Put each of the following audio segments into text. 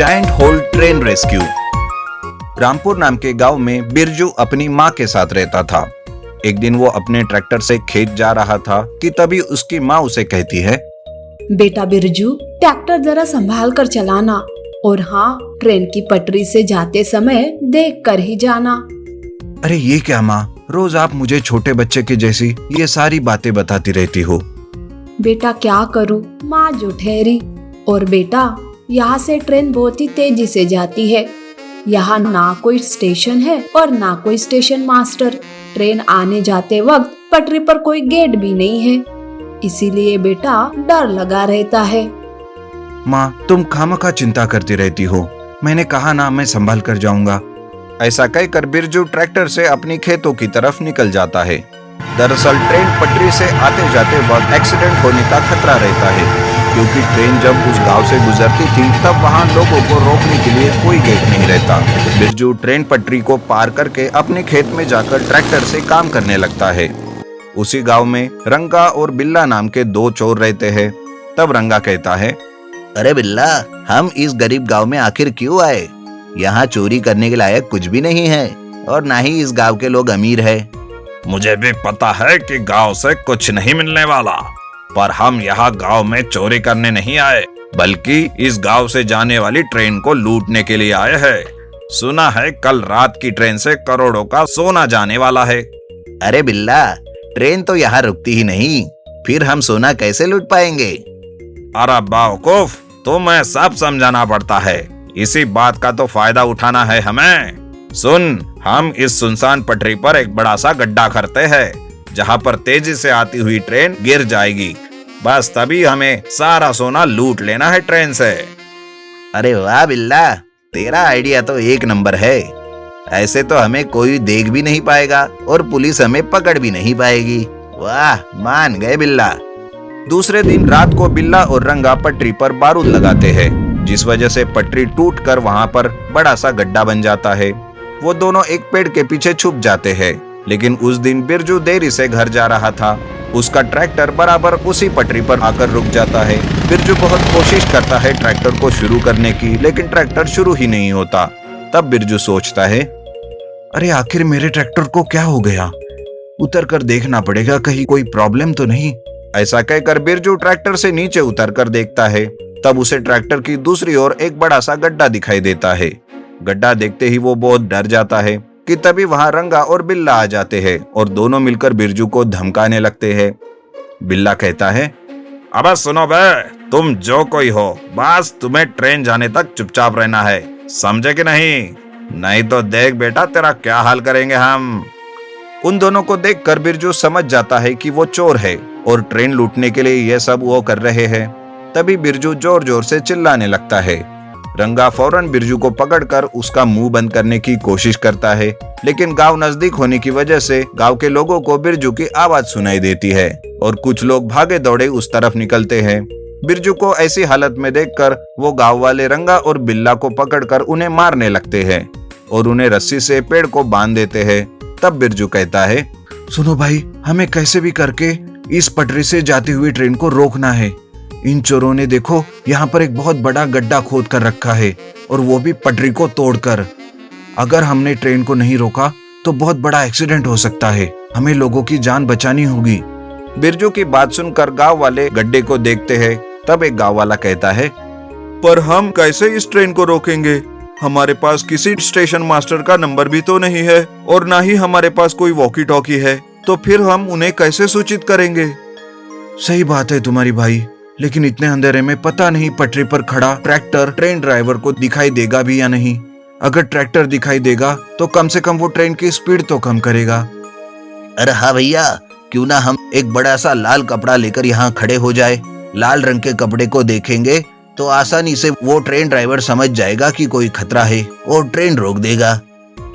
Giant whole train rescue. Rampur नाम के गांव में बिरजू अपनी माँ के साथ रहता था। एक दिन वो अपने ट्रैक्टर से खेत जा रहा था कि तभी उसकी माँ उसे कहती है, बेटा बिरजू, ट्रैक्टर जरा संभाल कर चलाना, और हाँ, ट्रेन की पटरी से जाते समय देख कर ही जाना। अरे ये क्या माँ, रोज आप मुझे छोटे बच्चे की जैसी ये सारी बातें बताती रहती हो। बेटा क्या करूँ, माँ जो ठहरी। और बेटा, यहाँ से ट्रेन बहुत ही तेजी से जाती है। यहाँ ना कोई स्टेशन है और ना कोई स्टेशन मास्टर। ट्रेन आने जाते वक्त पटरी पर कोई गेट भी नहीं है, इसीलिए बेटा डर लगा रहता है। माँ, तुम खामखा चिंता करती रहती हो। मैंने कहा ना, मैं संभाल कर जाऊंगा। ऐसा कहकर बिरजू ट्रैक्टर से अपनी खेतों की तरफ निकल जाता है। दरअसल ट्रेन पटरी से आते जाते वक्त एक्सीडेंट होने का खतरा रहता है, क्योंकि ट्रेन जब उस गांव से गुजरती थी तब वहां लोगों को रोकने के लिए कोई गेट नहीं रहता। बिरजू ट्रेन पटरी को पार करके अपने खेत में जाकर ट्रैक्टर से काम करने लगता है। उसी गांव में रंगा और बिल्ला नाम के दो चोर रहते हैं। तब रंगा कहता है, अरे बिल्ला, हम इस गरीब गांव में आखिर क्यों आए? यहाँ चोरी करने के लायक कुछ भी नहीं है और ना ही इस गांव के लोग अमीर है। मुझे भी पता है कि गांव से कुछ नहीं मिलने वाला, पर हम यहाँ गांव में चोरी करने नहीं आए, बल्कि इस गांव से जाने वाली ट्रेन को लूटने के लिए आए हैं। सुना है कल रात की ट्रेन से करोड़ों का सोना जाने वाला है। अरे बिल्ला, ट्रेन तो यहाँ रुकती ही नहीं, फिर हम सोना कैसे लूट पाएंगे? अरे बेवकूफ, तुम्हें सब समझाना पड़ता है। इसी बात का तो फायदा उठाना है हमें। सुन, हम इस सुनसान पटरी पर एक बड़ा सा गड्ढा करते हैं, जहाँ पर तेजी से आती हुई ट्रेन गिर जाएगी। बस तभी हमें सारा सोना लूट लेना है ट्रेन से। अरे वाह बिल्ला, तेरा आइडिया तो एक नंबर है। ऐसे तो हमें कोई देख भी नहीं पाएगा और पुलिस हमें पकड़ भी नहीं पाएगी। वाह, मान गए बिल्ला। दूसरे दिन रात को बिल्ला और रंगा पटरी पर बारूद लगाते हैं, जिस वजह से पटरी टूटकर वहां पर बड़ा सा गड्ढा बन जाता है। वो दोनों एक पेड़ के पीछे छुप जाते हैं। लेकिन उस दिन बिरजू देरी से घर जा रहा था। उसका ट्रैक्टर बराबर उसी पटरी पर आकर रुक जाता है। बिरजू बहुत कोशिश करता है ट्रैक्टर को शुरू करने की, लेकिन ट्रैक्टर शुरू ही नहीं होता। तब बिरजू सोचता है, अरे आखिर मेरे ट्रैक्टर को क्या हो गया? उतर कर देखना पड़ेगा, कहीं कोई प्रॉब्लम तो नहीं। ऐसा कहकर बिरजू ट्रैक्टर से नीचे उतर कर देखता है। तब उसे ट्रैक्टर की दूसरी ओर एक बड़ा सा गड्ढा दिखाई देता है। गड्ढा देखते ही वो बहुत डर जाता है कि तभी वहां रंगा और बिल्ला आ जाते हैं और दोनों मिलकर बिरजू को धमकाने लगते हैं। बिल्ला कहता है, अबे सुनो बे, तुम जो कोई हो, बस तुम्हें ट्रेन जाने तक चुपचाप रहना है, समझे कि नहीं? नहीं तो देख बेटा, तेरा क्या हाल करेंगे हम। उन दोनों को देखकर बिरजू समझ जाता है कि वो चोर है और ट्रेन लूटने के लिए ये सब वो कर रहे हैं। तभी बिरजू जोर जोर से चिल्लाने लगता है। रंगा फौरन बिरजू को पकड़कर उसका मुंह बंद करने की कोशिश करता है, लेकिन गांव नजदीक होने की वजह से गांव के लोगों को बिरजू की आवाज सुनाई देती है और कुछ लोग भागे दौड़े उस तरफ निकलते हैं। बिरजू को ऐसी हालत में देखकर वो गांव वाले रंगा और बिल्ला को पकड़कर उन्हें मारने लगते हैं और उन्हें रस्सी से पेड़ को बांध देते हैं। तब बिरजू कहता है, सुनो भाई, हमें कैसे भी करके इस पटरी से जाती हुई ट्रेन को रोकना है। इन चोरों ने देखो, यहाँ पर एक बहुत बड़ा गड्ढा खोद कर रखा है और वो भी पटरी को तोड़कर। अगर हमने ट्रेन को नहीं रोका तो बहुत बड़ा एक्सीडेंट हो सकता है। हमें लोगों की जान बचानी होगी। बिरजू की बात सुनकर गांव वाले गड्ढे को देखते हैं। तब एक गांव वाला कहता है, पर हम कैसे इस ट्रेन को रोकेंगे? हमारे पास किसी स्टेशन मास्टर का नंबर भी तो नहीं है और ना ही हमारे पास कोई वॉकी टॉकी है, तो फिर हम उन्हें कैसे सूचित करेंगे? सही बात है तुम्हारी भाई, लेकिन इतने अंधेरे में पता नहीं पटरी पर खड़ा ट्रैक्टर ट्रेन ड्राइवर को दिखाई देगा भी या नहीं। अगर ट्रैक्टर दिखाई देगा तो कम से कम वो ट्रेन की स्पीड तो कम करेगा। अरे हाँ भैया, क्यों ना हम एक बड़ा सा लाल कपड़ा लेकर यहाँ खड़े हो जाए। लाल रंग के कपड़े को देखेंगे तो आसानी से वो ट्रेन ड्राइवर समझ जाएगा कि कोई खतरा है और ट्रेन रोक देगा।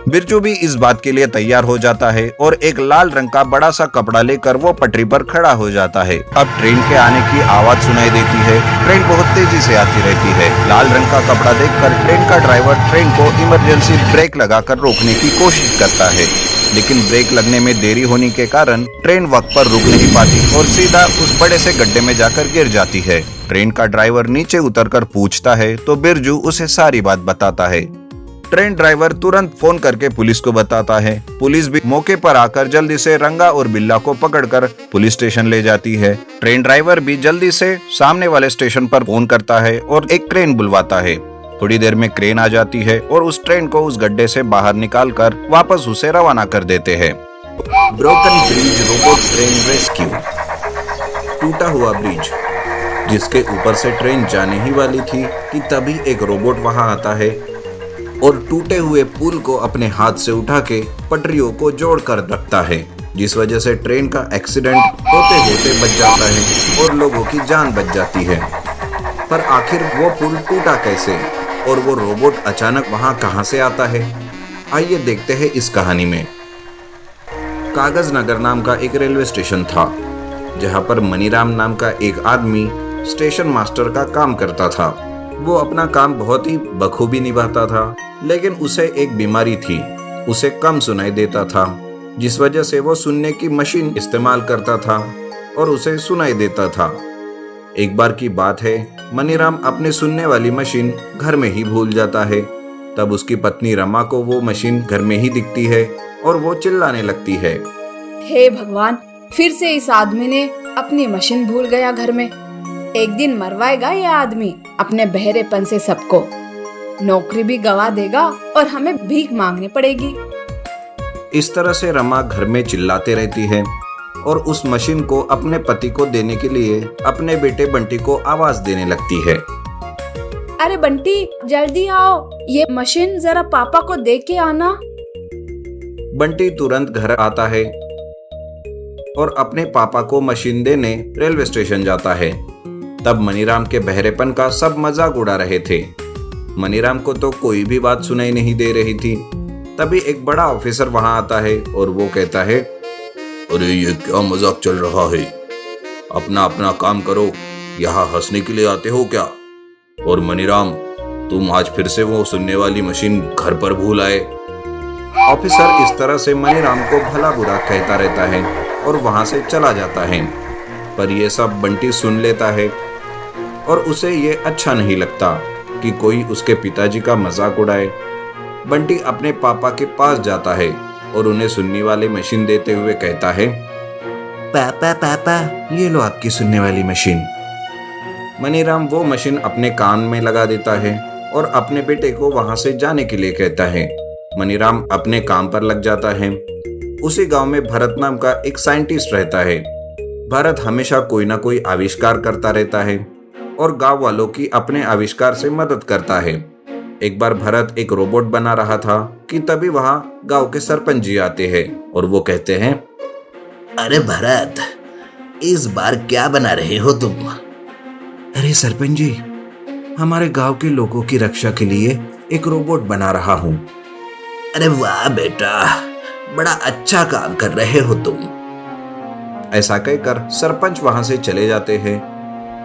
बिरजू भी इस बात के लिए तैयार हो जाता है और एक लाल रंग का बड़ा सा कपड़ा लेकर वो पटरी पर खड़ा हो जाता है। अब ट्रेन के आने की आवाज सुनाई देती है। ट्रेन बहुत तेजी से आती रहती है। लाल रंग का कपड़ा देखकर ट्रेन का ड्राइवर ट्रेन को इमरजेंसी ब्रेक लगाकर रोकने की कोशिश करता है, लेकिन ब्रेक लगने में देरी होने के कारण ट्रेन वक्त पर रुक नहीं पाती और सीधा उस बड़े से गड्ढे में जाकर गिर जाती है। ट्रेन का ड्राइवर नीचे उतरकर पूछता है तो बिरजू उसे सारी बात बताता है। ट्रेन ड्राइवर तुरंत फोन करके पुलिस को बताता है। पुलिस भी मौके पर आकर जल्दी से रंगा और बिल्ला को पकड़कर पुलिस स्टेशन ले जाती है। ट्रेन ड्राइवर भी जल्दी से सामने वाले स्टेशन पर फोन करता है और एक क्रेन बुलवाता है। थोड़ी देर में क्रेन आ जाती है और उस ट्रेन को उस गड्ढे से बाहर निकालकर वापस उसे रवाना कर देते हैं। Broken bridge robot train rescue. टूटा हुआ ब्रिज जिसके ऊपर से ट्रेन जाने ही वाली थी कि तभी एक रोबोट वहां आता है और टूटे हुए पुल को अपने हाथ से उठा के पटरियों को जोड़कर रखता है, जिस वजह से ट्रेन का एक्सीडेंट होते होते बच जाता है और लोगों की जान बच जाती है। पर आखिर वो पुल टूटा कैसे और वो रोबोट अचानक वहां कहां से आता है, आइए देखते हैं इस कहानी में। कागज नगर नाम का एक रेलवे स्टेशन था जहां पर मनीराम नाम का एक आदमी स्टेशन मास्टर का काम करता था। वो अपना काम बहुत ही बखूबी निभाता था, लेकिन उसे एक बीमारी थी, उसे कम सुनाई देता था, जिस वजह से वो सुनने की मशीन इस्तेमाल करता था और उसे सुनाई देता था। एक बार की बात है, मनीराम अपने सुनने वाली मशीन घर में ही भूल जाता है। तब उसकी पत्नी रमा को वो मशीन घर में ही दिखती है और वो चिल्लाने लगती है, हे भगवान, फिर से इस आदमी ने अपनी मशीन भूल गया घर में। एक दिन मरवाएगा ये आदमी अपने बहरेपन से सबको, नौकरी भी गवा देगा और हमें भीख मांगनी पड़ेगी। इस तरह से रमा घर में चिल्लाते रहती है और उस मशीन को अपने पति को देने के लिए अपने बेटे बंटी को आवाज देने लगती है। अरे बंटी, जल्दी आओ, ये मशीन जरा पापा को दे के आना। बंटी तुरंत घर आता है और अपने पापा को मशीन देने रेलवे स्टेशन जाता है। तब मनीराम के बहरेपन का सब मजाक उड़ा रहे थे। मनीराम को तो कोई भी बात सुनाई नहीं दे रही थी। तभी एक बड़ा ऑफिसर वहां आता है और वो कहता है, अरे ये क्या मजाक चल रहा है, अपना अपना काम करो, यहाँ हंसने के लिए आते हो क्या? और मनीराम, तुम आज फिर से वो सुनने वाली मशीन घर पर भूल आए। ऑफिसर इस तरह से मनीराम को भला बुरा कहता रहता है और वहां से चला जाता है। पर यह सब बंटी सुन लेता है और उसे ये अच्छा नहीं लगता कि कोई उसके पिताजी का मजाक उड़ाए। बंटी अपने पापा के पास जाता है और उन्हें सुनने वाली मशीन देते हुए कहता है, पापा पापा, ये लो आपकी सुनने वाली मशीन। मनीराम वो मशीन अपने कान में लगा देता है और अपने बेटे को वहां से जाने के लिए कहता है। मनीराम अपने काम पर लग जाता है। उसी गांव में भरत नाम का एक साइंटिस्ट रहता है। भरत हमेशा कोई ना कोई आविष्कार करता रहता है और गांव वालों की अपने आविष्कार से मदद करता है। एक बार भरत एक रोबोट बना रहा था कि तभी वहां गांव के सरपंच जी आते हैं और वो कहते हैं, अरे भरत, इस बार क्या बना रहे हो तुम? अरे सरपंच जी, हमारे गांव के लोगों की रक्षा के लिए एक रोबोट बना रहा हूँ। अरे वाह बेटा, बड़ा अच्छा काम कर रहे हो तुम। ऐसा कहकर सरपंच वहां से चले जाते हैं।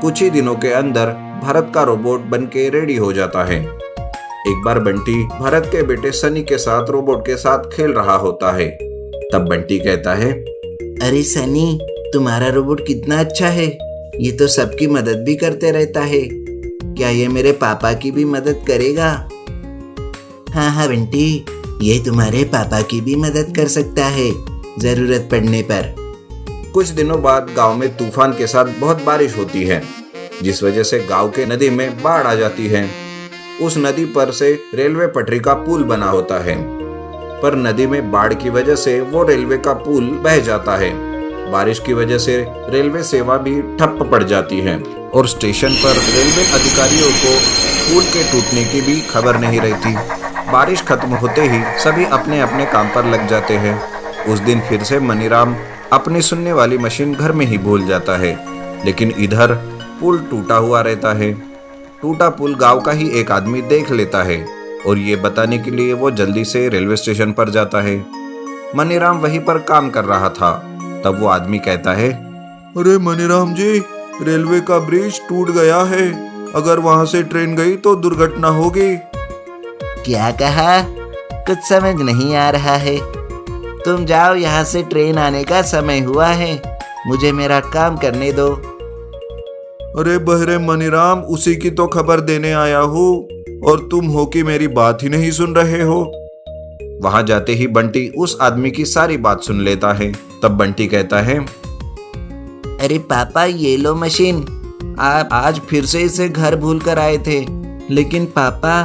कुछ ही दिनों के अंदर भरत का रोबोट बनके रेडी हो जाता है। एक बार बंटी भरत के बेटे सनी के साथ रोबोट के साथ खेल रहा होता है। तब बंटी कहता है, अरे सनी, तुम्हारा रोबोट कितना अच्छा है, ये तो सबकी मदद भी करते रहता है। क्या ये मेरे पापा की भी मदद करेगा? हाँ हाँ बंटी, ये तुम्हारे पापा की भी मदद कर सकता है जरूरत पड़ने पर। कुछ दिनों बाद गांव में तूफान के साथ बहुत बारिश होती है, जिस वजह से गांव के नदी में बाढ़ आ जाती है। उस नदी पर से रेलवे पटरी का पुल बना होता है, पर नदी में बाढ़ की वजह से वो रेलवे का पुल बह जाता है। बारिश की वजह से रेलवे सेवा भी ठप पड़ जाती है और स्टेशन पर रेलवे अधिकारियों को पुल के टूटने की भी खबर नहीं रहती। बारिश खत्म होते ही सभी अपने अपने काम पर लग जाते हैं। उस दिन फिर से मनीराम अपनी सुनने वाली मशीन घर में ही भूल जाता है, लेकिन इधर पुल टूटा हुआ रहता है। टूटा पुल गांव का ही एक आदमी देख लेता है और ये बताने के लिए वो जल्दी से रेलवे स्टेशन पर जाता है। मनीराम वहीं पर काम कर रहा था। तब वो आदमी कहता है, अरे मनीराम जी, रेलवे का ब्रिज टूट गया है। अगर वहां से ट्रेन गई तो दुर्घटना होगी। क्या कहा? कुछ समझ नहीं आ रहा है। तुम जाओ, यहाँ से ट्रेन आने का समय हुआ है। मुझे मेरा काम करने दो। अरे बहरे मनीराम, उसी की तो खबर देने आया हूँ और तुम हो कि मेरी बात ही नहीं सुन रहे हो। वहां जाते ही बंटी उस आदमी की सारी बात सुन लेता है। तब बंटी कहता है, अरे पापा, ये लो मशीन। आप आज फिर से इसे घर भूल कर आए थे। लेकिन पापा,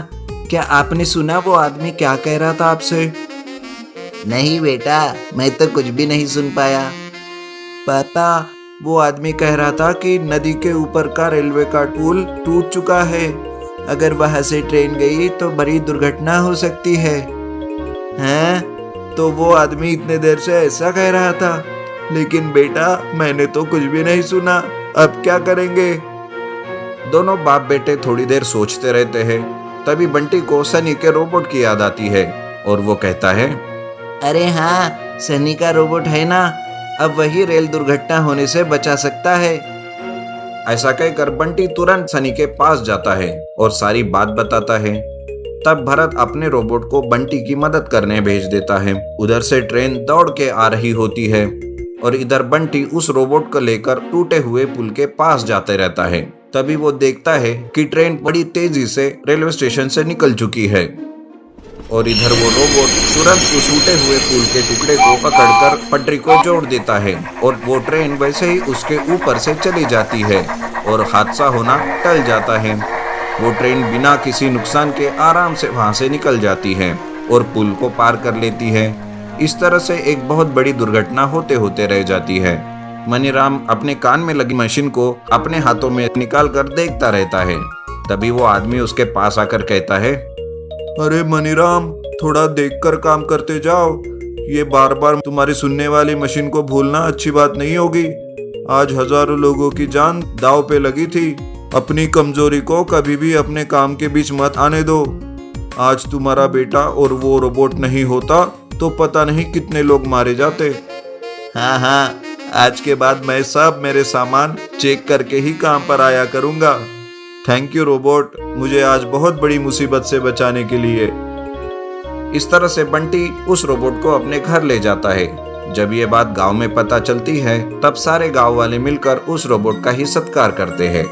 क्या आपने सुना वो आदमी क्या कह रहा था आपसे? नहीं बेटा, मैं तो कुछ भी नहीं सुन पाया। पापा, वो आदमी कह रहा था कि नदी के ऊपर का रेलवे का पुल टूट चुका है। अगर वहां से ट्रेन गई तो बड़ी दुर्घटना हो सकती है। हैं? तो वो आदमी इतने देर से ऐसा कह रहा था, लेकिन बेटा मैंने तो कुछ भी नहीं सुना। अब क्या करेंगे? दोनों बाप बेटे थोड़ी देर सोचते रहते हैं। तभी बंटी को सनी के रोबोट की याद आती है और वो कहता है, अरे हाँ, सनी का रोबोट है ना, अब वही रेल दुर्घटना होने से बचा सकता है। ऐसा कहकर बंटी तुरंत सनी के पास जाता है और सारी बात बताता है। तब भरत अपने रोबोट को बंटी की मदद करने भेज देता है। उधर से ट्रेन दौड़ के आ रही होती है और इधर बंटी उस रोबोट को लेकर टूटे हुए पुल के पास जाते रहता है। तभी वो देखता है कि ट्रेन बड़ी तेजी से रेलवे स्टेशन से निकल चुकी है और इधर वो रोबोट तुरंत उस टूटे हुए पुल के टुकड़े को पकड़कर पटरी को जोड़ देता है और वो ट्रेन वैसे ही उसके ऊपर से चली जाती है और हादसा होना टल जाता है। वो ट्रेन बिना किसी नुकसान के आराम से वहां से निकल जाती है और पुल को पार कर लेती है। इस तरह से एक बहुत बड़ी दुर्घटना होते होते रह जाती है। मनीराम अपने कान में लगी मशीन को अपने हाथों में निकाल कर देखता रहता है। तभी वो आदमी उसके पास आकर कहता है, अरे मनीराम, थोड़ा देखकर काम करते जाओ। ये बार बार तुम्हारी सुनने वाली मशीन को भूलना अच्छी बात नहीं होगी। आज हजारों लोगों की जान दांव पे लगी थी। अपनी कमजोरी को कभी भी अपने काम के बीच मत आने दो। आज तुम्हारा बेटा और वो रोबोट नहीं होता तो पता नहीं कितने लोग मारे जाते। हाँ हाँ, आज के बाद मैं सब मेरे सामान चेक करके ही काम पर आया करूंगा। थैंक यू रोबोट, मुझे आज बहुत बड़ी मुसीबत से बचाने के लिए। इस तरह से बंटी उस रोबोट को अपने घर ले जाता है। जब ये बात गांव में पता चलती है तब सारे गांव वाले मिलकर उस रोबोट का ही सत्कार करते हैं।